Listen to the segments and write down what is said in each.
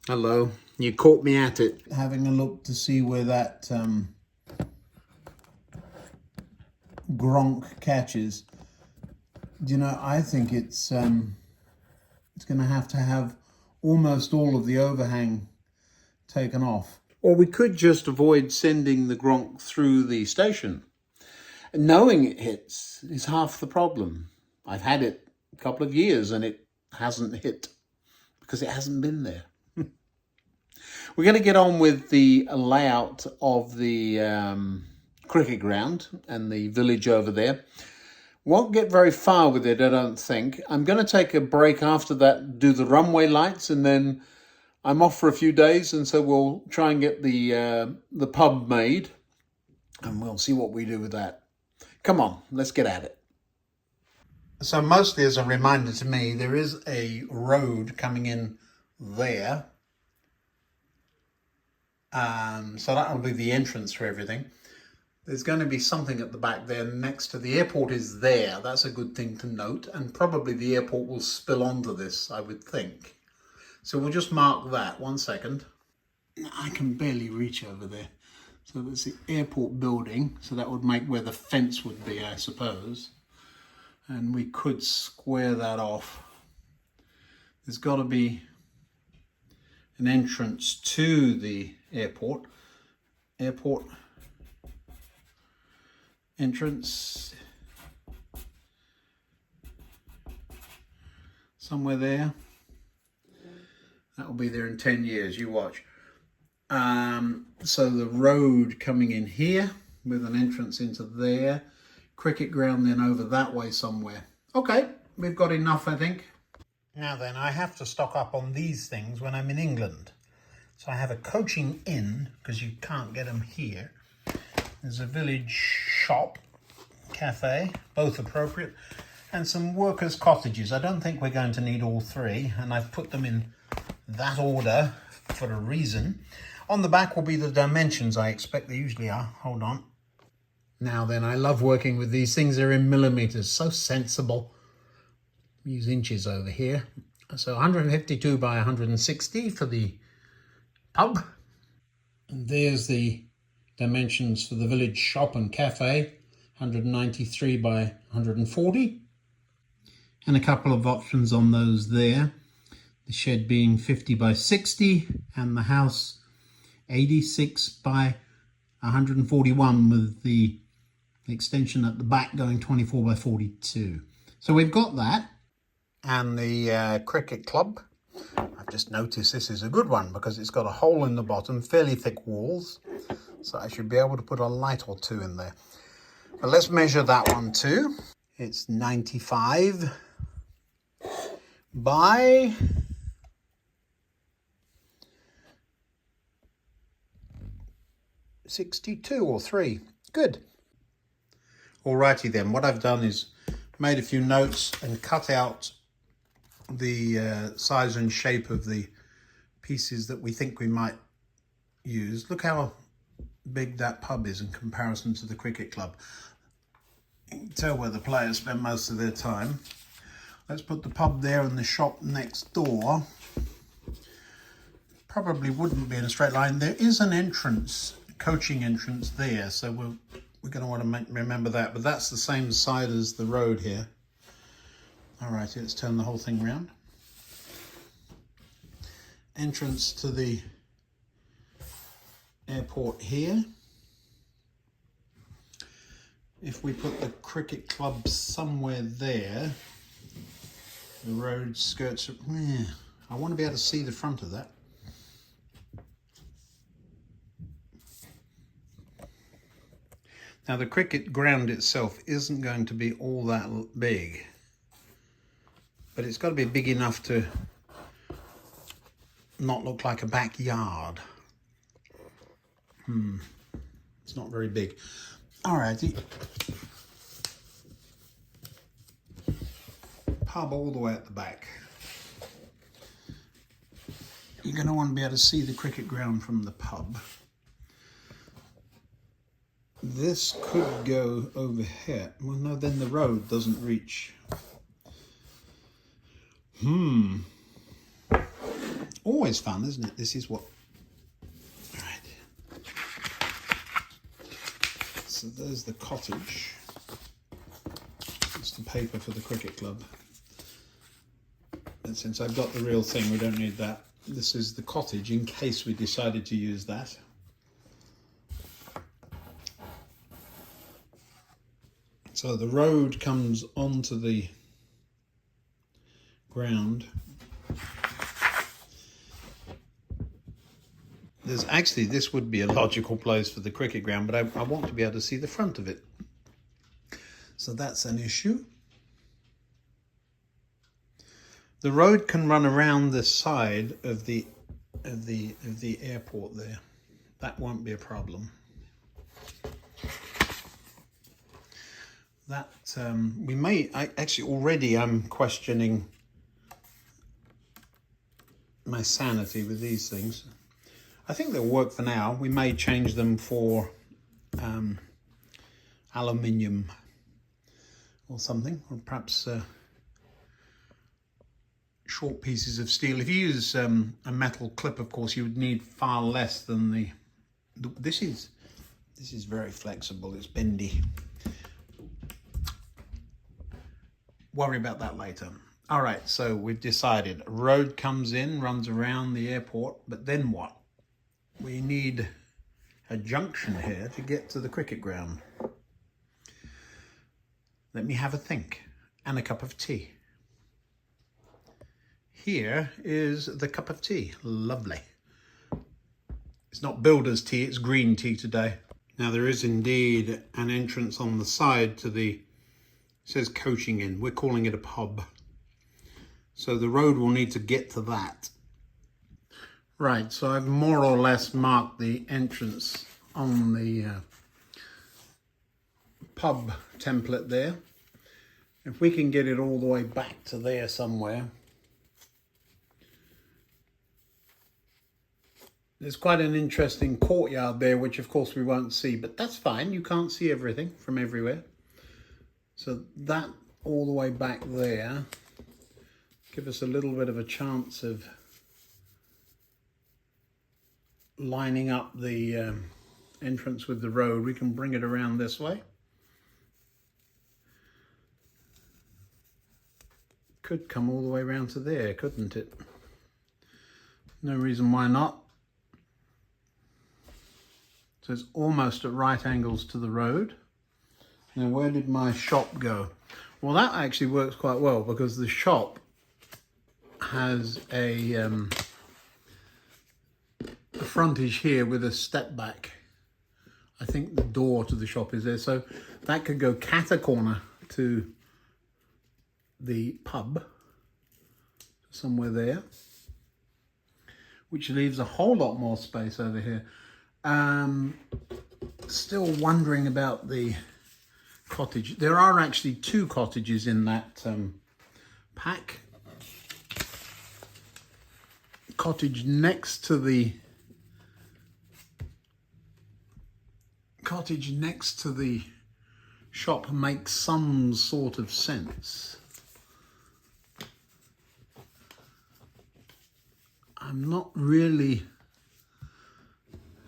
Hello, you caught me at it. Having a look to see where that gronk catches. You know, I think it's going to have almost all of the overhang taken off. Or we could just avoid sending the gronk through the station. Knowing it hits is half the problem. I've had it a couple of years and it hasn't hit because it hasn't been there. We're going to get on with the layout of the cricket ground and the village over there. Won't get very far with it, I don't think. I'm going to take a break after that, do the runway lights, and then I'm off for a few days, and so we'll try and get the pub made, and we'll see what we do with that. Come on, let's get at it. So mostly as a reminder to me, there is a road coming in there. So that will be the entrance for everything. There's going to be something at the back there next to the airport is there. That's a good thing to note. And probably the airport will spill onto this, I would think. So we'll just mark that. 1 second. I can barely reach over there. So that's the airport building. So that would make where the fence would be, I suppose. And we could square that off. There's got to be an entrance to the airport. Airport entrance somewhere there. That will be there in 10 years, you watch. So the road coming in here with an entrance into there, cricket ground then over that way somewhere. Okay, we've got enough, I think. Now then, I have to stock up on these things when I'm in England. So I have a coaching inn, because you can't get them here. There's a village shop, cafe, both appropriate, and some workers' cottages. I don't think we're going to need all three, and I've put them in that order for a reason. On the back will be the dimensions I expect they usually are. Hold on. Now then, I love working with these things. They're in millimeters, so sensible. Use inches over here. So 152 by 160 for the pub. And there's the dimensions for the village shop and cafe, 193 by 140. And a couple of options on those there. The shed being 50 by 60 and the house 86 by 141 with the extension at the back going 24 by 42. So we've got that. And the cricket club. I've just noticed this is a good one because it's got a hole in the bottom, fairly thick walls. So I should be able to put a light or two in there. But let's measure that one too. It's 95 by 62 or 3. Good. Alrighty then, what I've done is made a few notes and cut out the size and shape of the pieces that we think we might use. Look how big that pub is in comparison to the cricket club. You can tell where the players spend most of their time. Let's put the pub there and the shop next door. Probably wouldn't be in a straight line. There is an entrance, coaching entrance there, so we're going to want to remember that, but that's the same side as the road here. All right, let's turn the whole thing around. Entrance to the airport here. If we put the cricket club somewhere there, the road skirts, I want to be able to see the front of that. Now the cricket ground itself isn't going to be all that big, but it's got to be big enough to not look like a backyard. It's not very big. Alrighty. Pub all the way at the back. You're going to want to be able to see the cricket ground from the pub. This could go over here. Well, no, then the road doesn't reach. Oh, always fun, isn't it? This is what... Right. So there's the cottage. It's the paper for the cricket club. And since I've got the real thing, we don't need that. This is the cottage in case we decided to use that. So the road comes onto the ground. There's actually, this would be a logical place for the cricket ground, but I want to be able to see the front of it. So that's an issue. The road can run around the side of the airport there. That won't be a problem. That we may actually already I'm questioning my sanity with these things. I think they'll work for now. We may change them for aluminium or something, or perhaps short pieces of steel. If you use a metal clip, of course, you would need far less than the this is very flexible. It's bendy. Worry about that later. All right, so we've decided a road comes in, runs around the airport, but then what? We need a junction here to get to the cricket ground. Let me have a think, and a cup of tea. Here is the cup of tea. Lovely. It's not builder's tea, it's green tea today. Now there is indeed an entrance on the side to the, it says coaching inn. We're calling it a pub. So the road will need to get to that. Right, so I've more or less marked the entrance on the pub template there. If we can get it all the way back to there somewhere. There's quite an interesting courtyard there, which of course we won't see, but that's fine. You can't see everything from everywhere. So that all the way back there, give us a little bit of a chance of lining up the entrance with the road. We can bring it around this way. Could come all the way around to there, couldn't it? No reason why not. So it's almost at right angles to the road. Now, where did my shop go? Well, that actually works quite well because the shop has a frontage here with a step back. I think the door to the shop is there. So that could go cat corner to the pub, somewhere there, which leaves a whole lot more space over here. Still wondering about the cottage. There are actually two cottages in that pack. Cottage next to the shop makes some sort of sense. I'm not really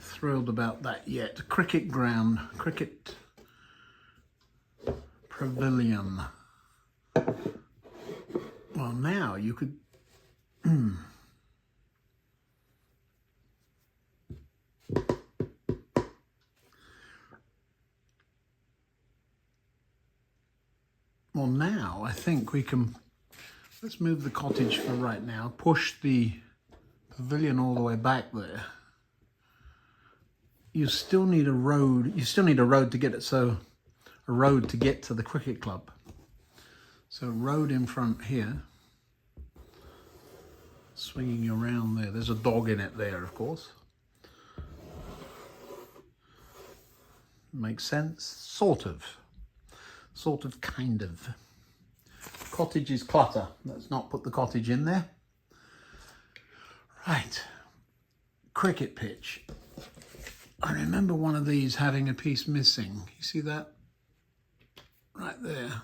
thrilled about that yet. Cricket ground, cricket pavilion. Well, now you could well, now I think we can, let's move the cottage for right now, push the pavilion all the way back there. You still need a road. You still need a road to get it. So a road to get to the cricket club. So road in front here. Swinging you around there. There's a dog in it there, of course. Makes sense? Sort of. Sort of, kind of. Cottage is clutter. Let's not put the cottage in there. Right. Cricket pitch. I remember one of these having a piece missing. You see that? Right there.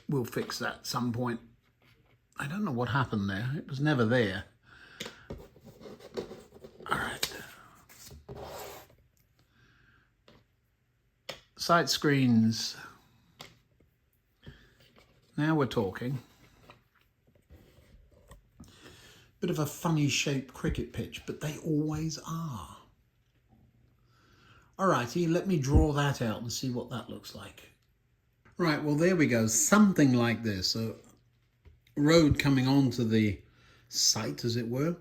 We'll fix that at some point. I don't know what happened there. It was never there. All right. Side screens. Now we're talking. Bit of a funny shaped cricket pitch, but they always are. Alrighty, let me draw that out and see what that looks like. Right, well there we go, something like this. A road coming onto the site, as it were.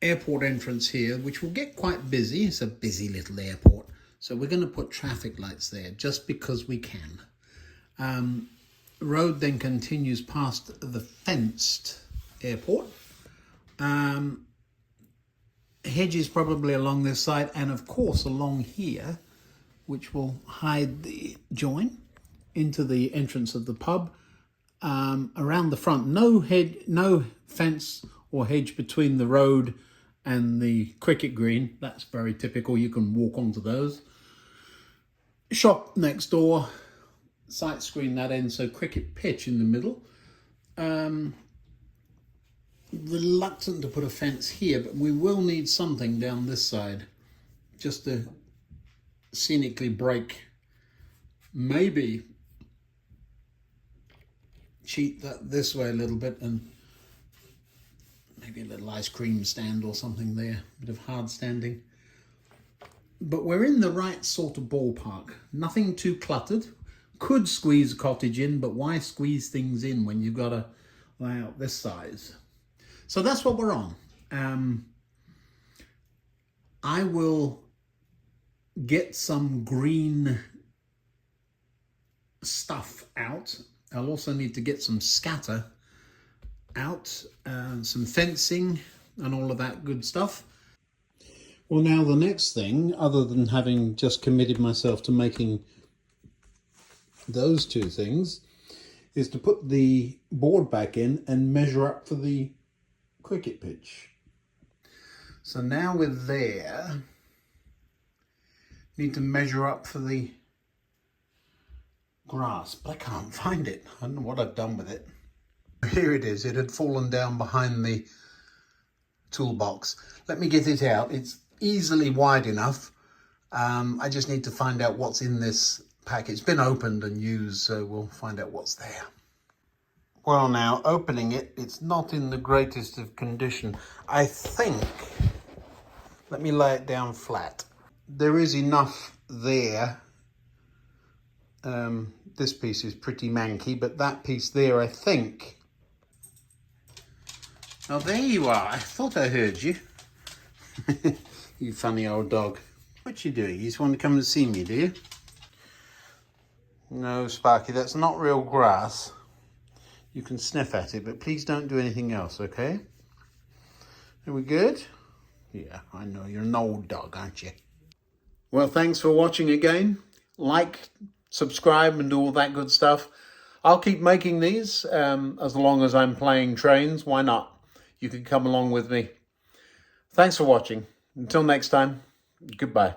Airport entrance here, which will get quite busy. It's a busy little airport. So we're going to put traffic lights there just because we can. Road then continues past the fenced airport. Hedges probably along this side, and of course along here, which will hide the join into the entrance of the pub. Around the front, no fence or hedge between the road and the cricket green. That's very typical. You can walk onto those. Shop next door, sight screen that end, so cricket pitch in the middle. Reluctant to put a fence here, but we will need something down this side just to scenically break, maybe cheat that this way a little bit, and maybe a little ice cream stand or something there, a bit of hard standing. But we're in the right sort of ballpark, nothing too cluttered. Could squeeze a cottage in, but why squeeze things in when you've got a layout this size? So that's what we're on. I will get some green stuff out. I'll also need to get some scatter out, some fencing and all of that good stuff. Well, now the next thing, other than having just committed myself to making those two things, is to put the board back in and measure up for the cricket pitch. So now we're there, need to measure up for the grass, but I can't find it. I don't know what I've done with it. Here it is. It had fallen down behind the toolbox. Let me get it out. It's easily wide enough. I just need to find out what's in this pack. It's been opened and used, so we'll find out what's there. Well, now, opening it, it's not in the greatest of condition. I think, let me lay it down flat. There is enough there. This piece is pretty manky, but that piece there, I think. Oh, there you are. I thought I heard you. You funny old dog. What you doing? You just want to come and see me, do you? No, Sparky, that's not real grass. You can sniff at it, but please don't do anything else, okay? Are we good? Yeah, I know. You're an old dog, aren't you? Well, thanks for watching again. Like, subscribe, and do all that good stuff. I'll keep making these as long as I'm playing trains. Why not? You can come along with me. Thanks for watching. Until next time, goodbye.